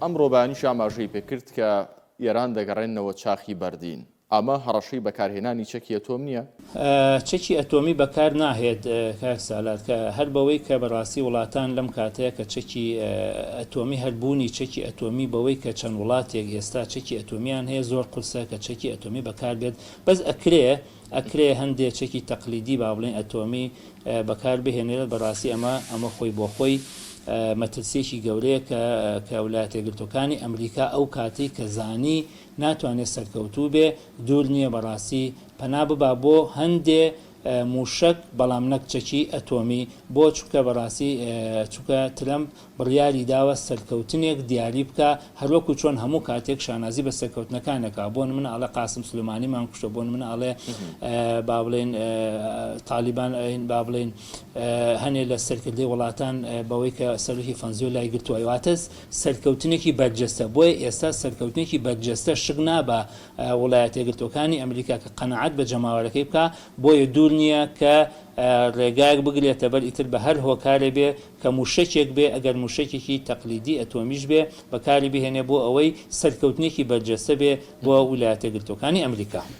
ئەم ڕۆبانیش ئاماژەی پێکرد کە ئێران دەگەڕێنەوە چاخی بەردین. ئەمە هەڕەشەی بەکارهێنانی چەکی ئەتۆم نییە؟ چەکی ئەتۆمی بەکار ناهێت کاک سالات، کە هەر بەوەی کە بەڕاستی وڵاتان لەم کاتەیە کە چەکی ئەتۆمی هەربوونی چەکی ئەتۆمی بەوەی کە چەند وڵاتێک ئێستا چەکی ئەتۆمیان هەیە زۆر قورسە کە چەکی ئەتۆمی بەکار بێت. بەس ئەکرێ هەندێک چەکی تەقلیدی با بڵێن ئەتۆمی بەکار بهێنێت. بەڕاستی ئەمە خۆی بۆ خۆی مەترسێکی گەورەیە کە ویلایەتە یەکگرتووەکانی ئەمریکا ئەو کاتەی کە زانی ناتوانێت سەرکەوتوو بێ دوور نییە بەڕاستی پەنا ببا بۆ هەندێ موشک بەڵام نەک چەکی ئەتۆمی بۆ چووکە بەڕاستی چووکە ترەمپ بڕیاری داوە سەرکەوتنێک دیاری بکە هەروەکو چۆن هەموو کاتێک شانازی بە سەرکەوتنەکانەکە. بۆ من ئاڵێ قاسم سلێمانیمان کوشتە، بۆ من ئاڵێ با بڵێن تالیبان با بڵێن هەنێ لە سەرکردەی وڵاتان بەوەی کە سەرۆکی فەنزیۆ لای گرتووە. واتە سەرکەوتنێکی بەرجەستە. بۆیە ئێستا سەرکەوتنێکی بەرجەستە شک نابە وڵایەتە یەکگرتووەکانی ئەمریکا کە قەنەعەت بە جەماوەرەکەی بکە. بۆیە دوور نییە کە ڕێگایك بگرێتە بەر ئیتر بە هەر هۆکارێ بێ کە موشەکێک بێ، ئەگەر موشەکێکی تەقلیدی ئەتۆمیش بێ بەکاری بهێنێ بۆ ئەوەی سەرکەوتنێکی بەرجەستە بێ بۆ ویلایەتە یەکگرتووەکانی ئەمریکا.